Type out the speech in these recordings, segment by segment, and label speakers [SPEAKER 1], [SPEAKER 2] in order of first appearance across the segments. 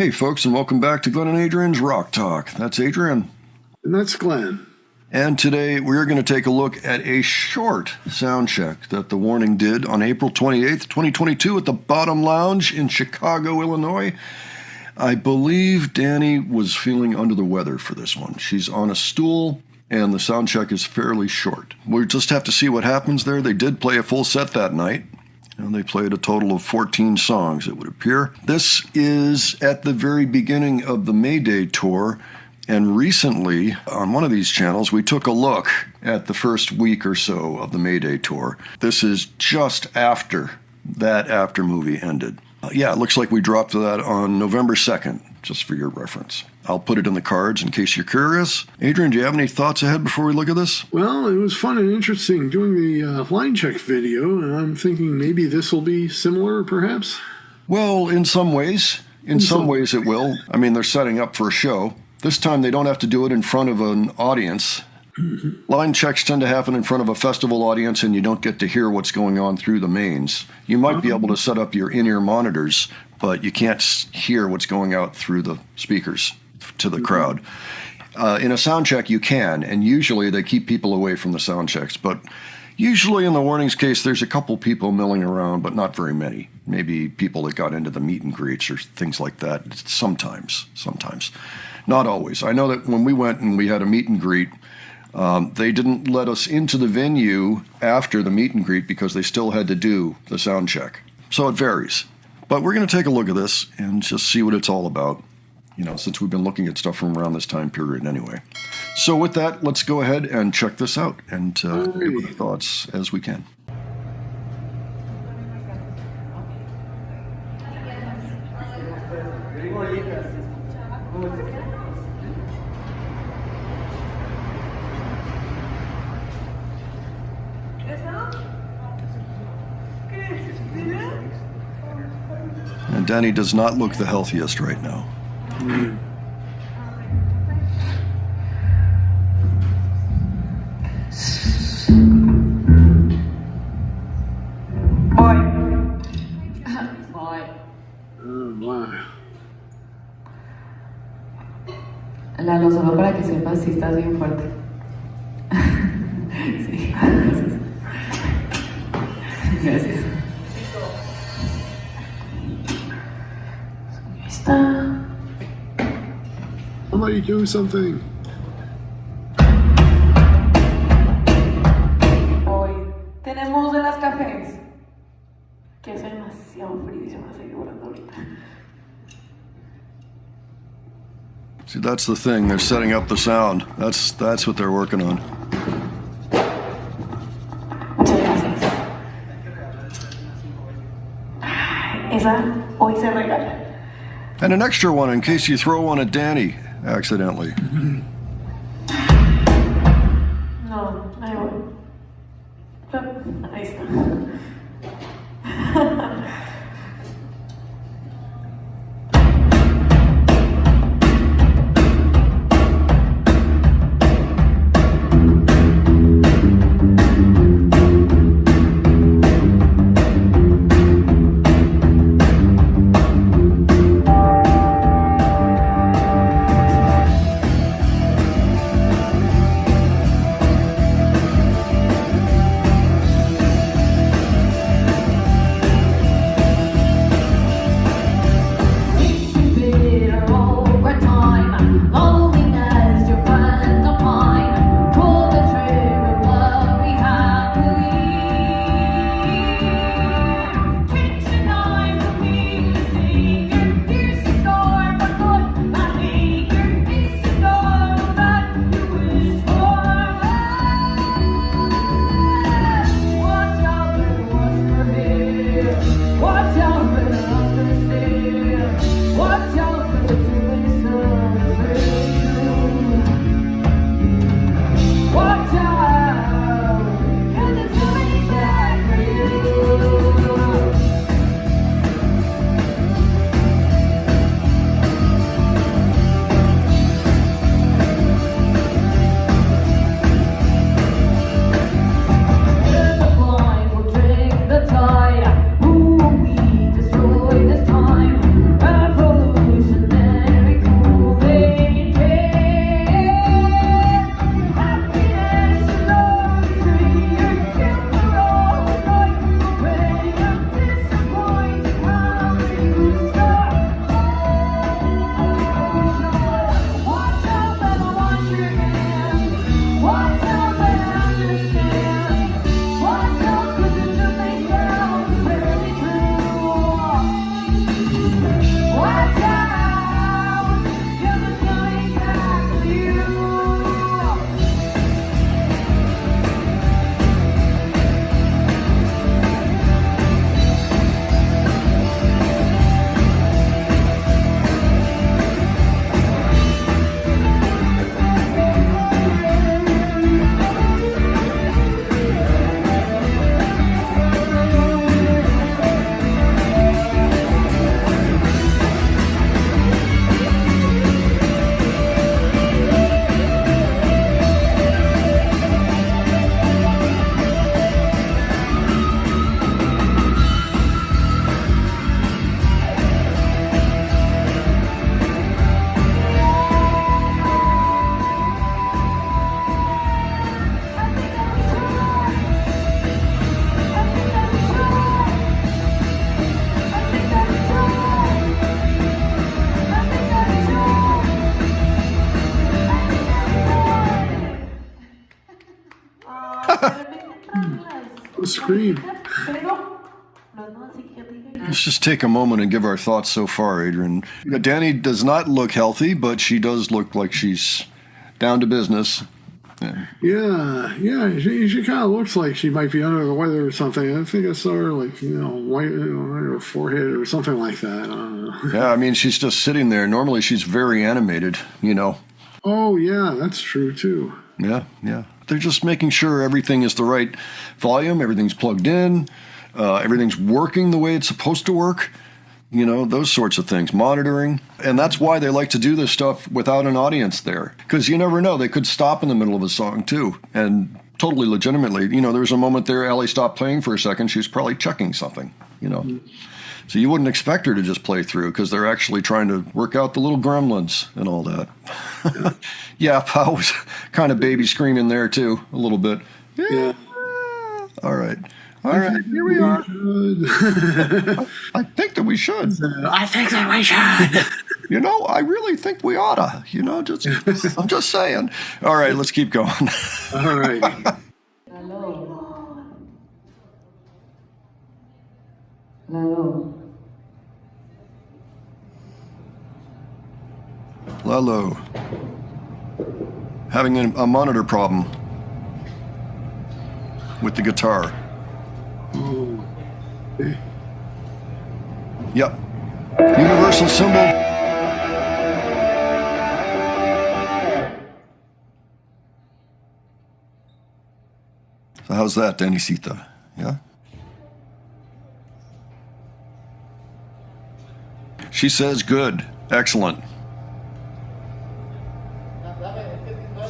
[SPEAKER 1] Hey folks, and welcome back to Glenn and Adrian's Rock Talk. That's Adrian.
[SPEAKER 2] And that's Glenn.
[SPEAKER 1] And today we're going to take a look at a short sound check that The Warning did on April 28th, 2022 at the Bottom Lounge in Chicago, Illinois. I believe Danny was feeling under the weather for this one. She's on a stool, and the sound check is fairly short. We'll just have to see what happens there. They did play a full set that night. And they played a total of 14 songs, it would appear. This is at the very beginning of the Mayday tour. And recently, on one of these channels, we took a look at the first week or so of the Mayday tour. This is just after that after movie ended. It looks like we dropped that on November 2nd, just for your reference. I'll put it in the cards in case you're curious. Adrian, do you have any thoughts ahead before we look at this?
[SPEAKER 2] Well, it was fun and interesting doing the line check video, and I'm thinking maybe this will be similar, perhaps?
[SPEAKER 1] Well, in some ways. In some ways it will. I mean, they're setting up for a show. This time they don't have to do it in front of an audience. Mm-hmm. Line checks tend to happen in front of a festival audience, and you don't get to hear what's going on through the mains. You might be able to set up your in-ear monitors, but you can't hear what's going out through the speakers to the crowd. In a sound check, you can, and usually they keep people away from the sound checks. But usually in the Warning's case, there's a couple people milling around, but not very many. Maybe people that got into the meet and greets or things like that. Sometimes. Not always. I know that when we went and we had a meet and greet, they didn't let us into the venue after the meet and greet because they still had to do the sound check. So it varies. But we're going to take a look at this and just see what it's all about, since we've been looking at stuff from around this time period anyway. So with that, let's go ahead and check this out and give our thoughts as we can. And Danny does not look the healthiest right now.
[SPEAKER 3] Lalo, solo para que sepas si estás bien fuerte. Sí, gracias. Gracias. Está.
[SPEAKER 2] Somebody do something.
[SPEAKER 3] Hoy tenemos de las cafés. Que hace demasiado frío y se me va a seguir volando ahorita.
[SPEAKER 1] See, that's the thing. They're setting up the sound. That's what they're working on.
[SPEAKER 3] Muchas gracias. Esa hoy se regala.
[SPEAKER 1] And an extra one in case you throw one at Danny accidentally.
[SPEAKER 3] No, ahí voy. Ahí está.
[SPEAKER 2] Scream.
[SPEAKER 3] Pero no es nada psiquiátrico.
[SPEAKER 1] Let's just take a moment and give our thoughts so far, Adrian. Danny does not look healthy, but she does look like she's down to business.
[SPEAKER 2] Yeah. She kind of looks like she might be under the weather or something. I think I saw her white on her forehead or something like that. I don't know.
[SPEAKER 1] Yeah, I mean, she's just sitting there. Normally, she's very animated,
[SPEAKER 2] Oh yeah, that's true too.
[SPEAKER 1] Yeah. They're just making sure everything is the right volume, everything's plugged in, everything's working the way it's supposed to work. Those sorts of things, monitoring. And that's why they like to do this stuff without an audience there. Because you never know, they could stop in the middle of a song too. And totally legitimately, there was a moment there, Ellie stopped playing for a second. She was probably checking something, So you wouldn't expect her to just play through because they're actually trying to work out the little gremlins and all that. Yeah, Pao was kind of baby screaming there too, a little bit.
[SPEAKER 2] Yeah.
[SPEAKER 1] All right, here we are. I think that we should.
[SPEAKER 2] I think that we should.
[SPEAKER 1] I really think we oughta. I'm just saying. All right, let's keep going.
[SPEAKER 2] All right.
[SPEAKER 1] Lalo. Having a monitor problem with the guitar.
[SPEAKER 2] Oh. Okay.
[SPEAKER 1] Yep. Universal symbol. So how's that, Danisita? Yeah? She says good. Excellent.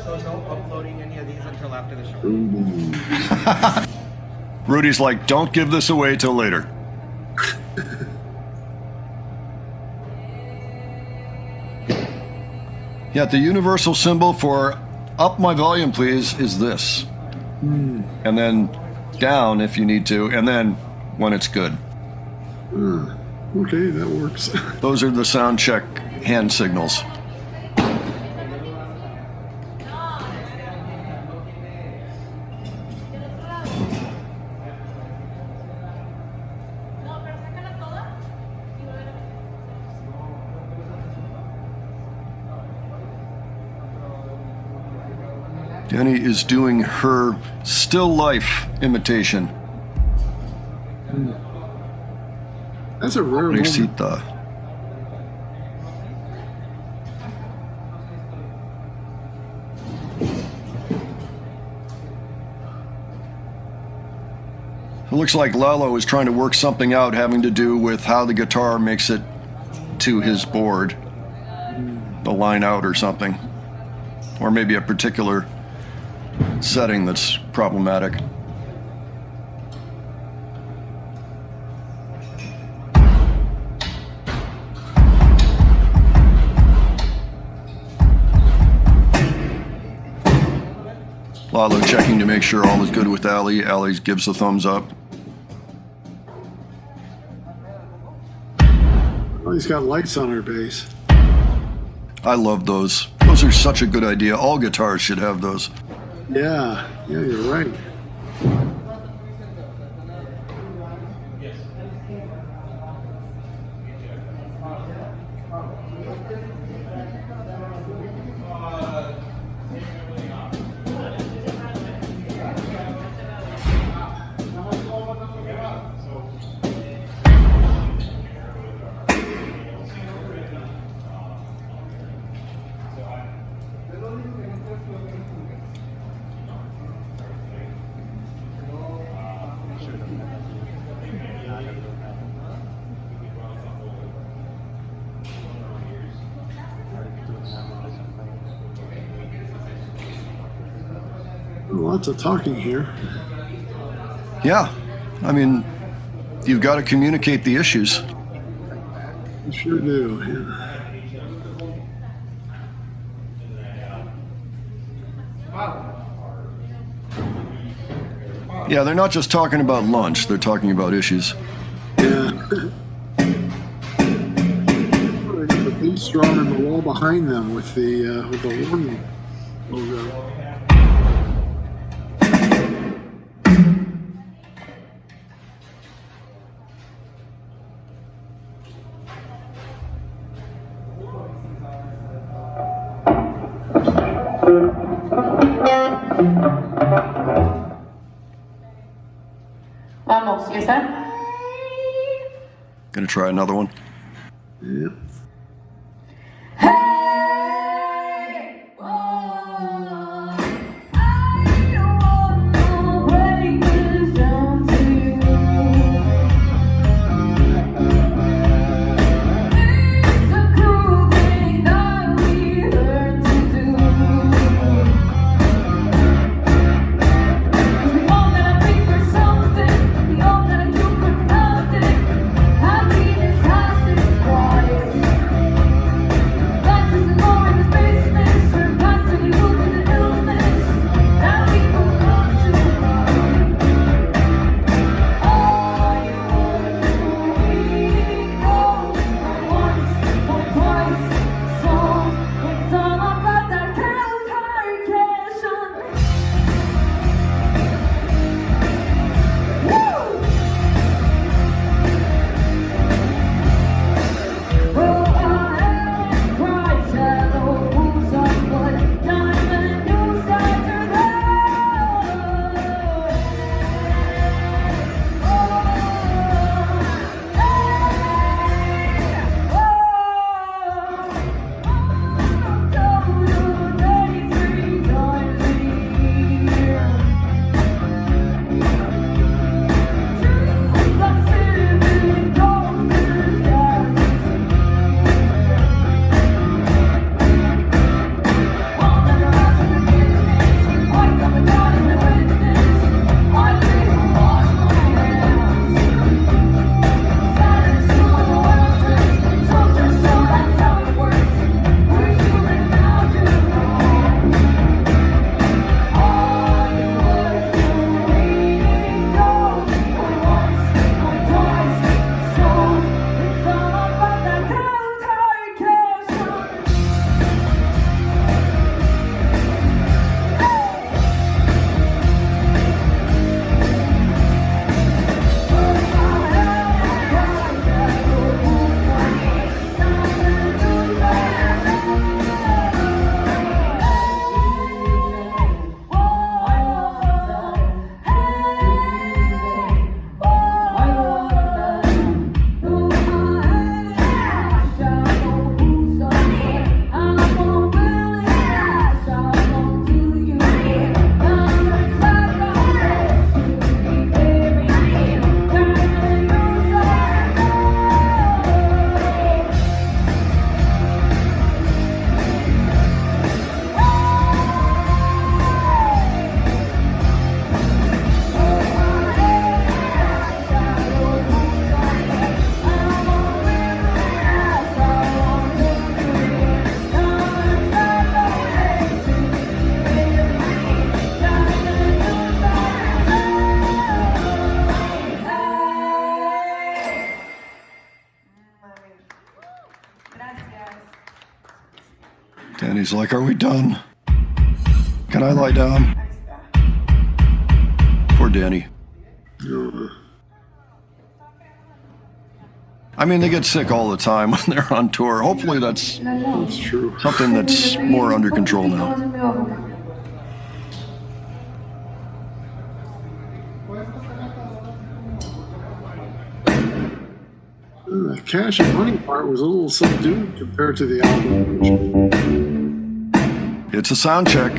[SPEAKER 4] So no uploading any of these until after the show.
[SPEAKER 1] Rudy's like, don't give this away till later. Yeah, the universal symbol for up my volume, please, is this. And then down if you need to, and then when it's good.
[SPEAKER 2] Okay, that works.
[SPEAKER 1] Those are the Soundcheck hand signals. Danny is doing her still life imitation.
[SPEAKER 2] That's a rare moment.
[SPEAKER 1] Risita. It looks like Lalo is trying to work something out having to do with how the guitar makes it to his board. The line out or something. Or maybe a particular setting that's problematic. Lalo checking to make sure all is good with Ali. Ali gives a thumbs up.
[SPEAKER 2] Oh, he's got lights on her bass.
[SPEAKER 1] I love those. Those are such a good idea. All guitars should have those.
[SPEAKER 2] Yeah, you're right. Lots of talking here.
[SPEAKER 1] Yeah. I mean, you've got to communicate the issues.
[SPEAKER 2] You sure do, yeah.
[SPEAKER 1] Yeah, they're not just talking about lunch, they're talking about issues.
[SPEAKER 2] Yeah. They got the bass drum in the wall behind them with the warning logo.
[SPEAKER 3] Vamos, ¿y esa?
[SPEAKER 1] Gonna try another one.
[SPEAKER 2] Yeah.
[SPEAKER 3] Hey, oh, I don't wanna break this down to you. It's a cruel thing that we learn to do. 'Cause we all gotta pay for something, we all gotta do for nothing. Happiness has its price. Life isn't more in this business, or constantly moving the illness that we belong to. All you wanna do is go once or twice. So it's all about that characterization. Woo! Well, I had cried shallow pools of blood, diamond news after that.
[SPEAKER 1] Danny's like, are we done? Can I lie down? Poor Danny. I mean, they get sick all the time when they're on tour. Hopefully that's
[SPEAKER 2] That's true.
[SPEAKER 1] something that's more under control now.
[SPEAKER 2] The cash and money part was a little subdued compared to the album.
[SPEAKER 1] It's a sound check.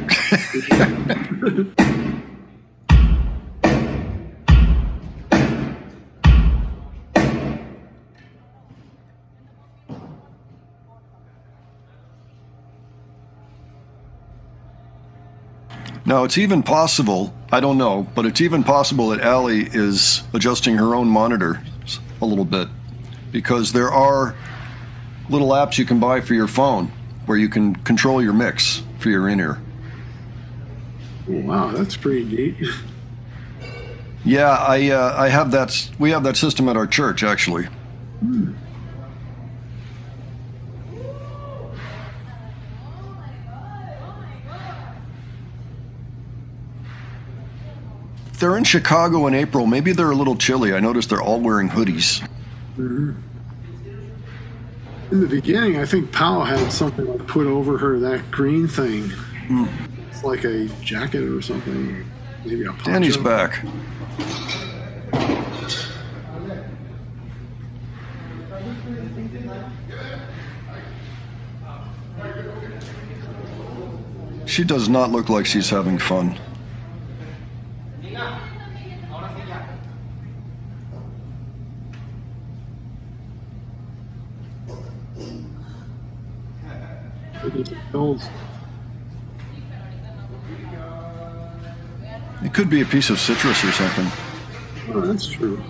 [SPEAKER 1] Now, it's even possible, I don't know, but it's even possible that Allie is adjusting her own monitor a little bit, because there are little apps you can buy for your phone where you can control your mix for your in-ear.
[SPEAKER 2] Wow, that's pretty neat.
[SPEAKER 1] Yeah, I have that. We have that system at our church, actually. If they're in Chicago in April, maybe they're a little chilly. I noticed they're all wearing hoodies.
[SPEAKER 2] In the beginning, I think Powell had something like put over her, that green thing. It's like a jacket or something. Maybe a poncho.
[SPEAKER 1] Danny's back. She does not look like she's having fun. It could be a piece of citrus or something.
[SPEAKER 2] Oh, that's true.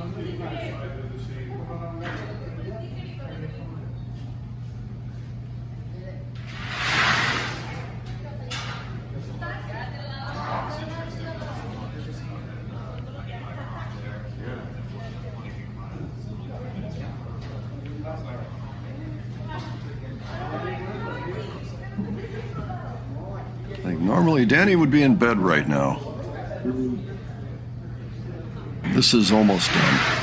[SPEAKER 1] Like normally Danny would be in bed right now. This is almost done.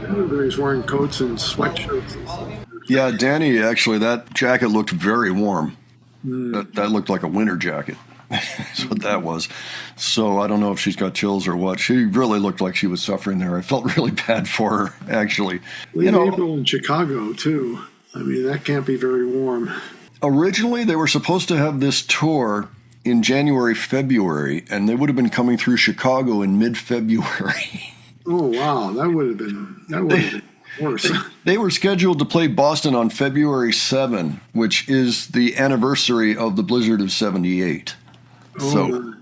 [SPEAKER 2] Everybody's wearing coats and sweatshirts and stuff.
[SPEAKER 1] Yeah, Danny, actually, that jacket looked very warm. That looked like a winter jacket. That's what that was. So I don't know if she's got chills or what. She really looked like she was suffering there. I felt really bad for her, actually.
[SPEAKER 2] Late April in Chicago, too. I mean, that can't be very warm.
[SPEAKER 1] Originally, they were supposed to have this tour in January, February, and they would have been coming through Chicago in mid-February.
[SPEAKER 2] Oh, wow. That would have been worse.
[SPEAKER 1] They were scheduled to play Boston on February 7, which is the anniversary of the blizzard of 78. So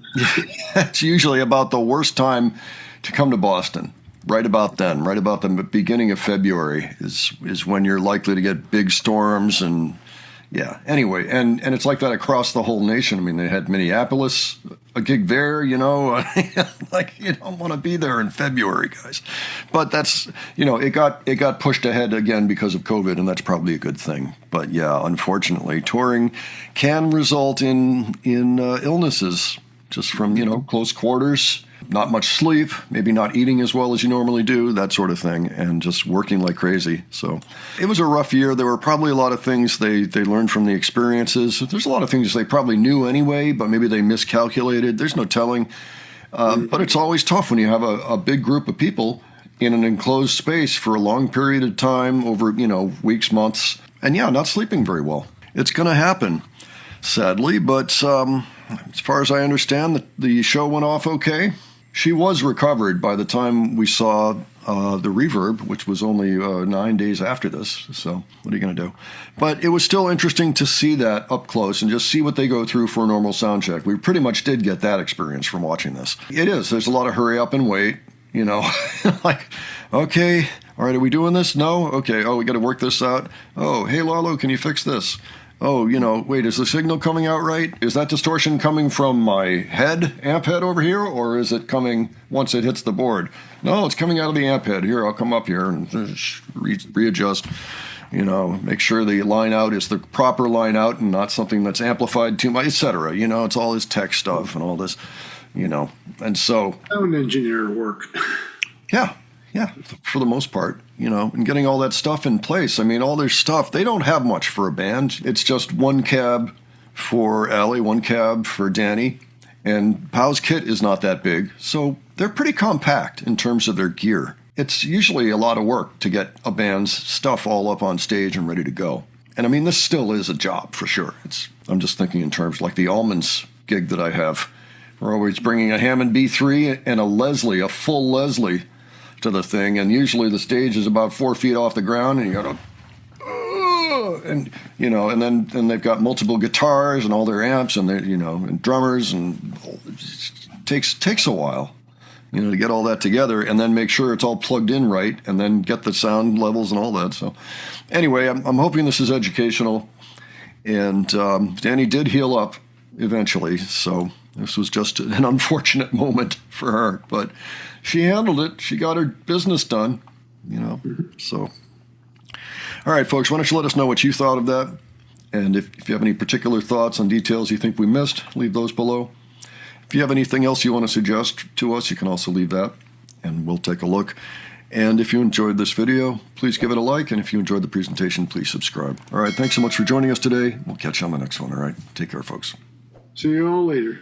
[SPEAKER 1] that's usually about the worst time to come to Boston. Right about then, right about the beginning of February is when you're likely to get big storms and yeah. Anyway, and it's like that across the whole nation. I mean, they had Minneapolis, a gig there, you know, like you don't want to be there in February, guys. But that's, you know, it got pushed ahead again because of COVID, and that's probably a good thing. But yeah, unfortunately, touring can result in illnesses just from, you know, close quarters, not much sleep, maybe not eating as well as you normally do, that sort of thing, and just working like crazy. So it was a rough year. There were probably a lot of things they learned from the experiences. There's a lot of things they probably knew anyway, but maybe they miscalculated. There's no telling. But it's always tough when you have a big group of people in an enclosed space for a long period of time over, you know, weeks, months, and yeah, not sleeping very well. It's going to happen, sadly, but as far as I understand, the show went off okay. She was recovered by the time we saw the Reverb, which was only 9 days after this. So what are you going to do? But it was still interesting to see that up close and just see what they go through for a normal sound check. We pretty much did get that experience from watching this. It is. There's a lot of hurry up and wait, you know, like, okay, all right, are we doing this? No? Okay. Oh, we got to work this out. Oh, hey, Lalo, can you fix this? Oh, you know, wait, is the signal coming out right? Is that distortion coming from my amp head over here, or is it coming once it hits the board? No, it's coming out of the amp head. Here, I'll come up here and readjust, you know, make sure the line out is the proper line out and not something that's amplified too much, etc. You know, it's all this tech stuff and all this, you know, and so.
[SPEAKER 2] Sound engineer work.
[SPEAKER 1] Yeah, for the most part, you know, and getting all that stuff in place. I mean, all their stuff, they don't have much for a band. It's just one cab for Ali, one cab for Danny, and Pow's kit is not that big. So they're pretty compact in terms of their gear. It's usually a lot of work to get a band's stuff all up on stage and ready to go. And I mean, this still is a job for sure. I'm just thinking in terms like the Almonds gig that I have. We're always bringing a Hammond B3 and a full Leslie to the thing, and usually the stage is about 4 feet off the ground, and you gotta, and you know, and then they've got multiple guitars and all their amps, and they, you know, and drummers, and it takes a while, to get all that together and then make sure it's all plugged in right and then get the sound levels and all that. So anyway, I'm hoping this is educational. And Danny did heal up eventually, so this was just an unfortunate moment for her. But she handled it. She got her business done, so. All right, folks, why don't you let us know what you thought of that? And if you have any particular thoughts on details you think we missed, leave those below. If you have anything else you want to suggest to us, you can also leave that, and we'll take a look. And if you enjoyed this video, please give it a like. And if you enjoyed the presentation, please subscribe. All right, thanks so much for joining us today. We'll catch you on the next one, all right? Take care, folks.
[SPEAKER 2] See you all later.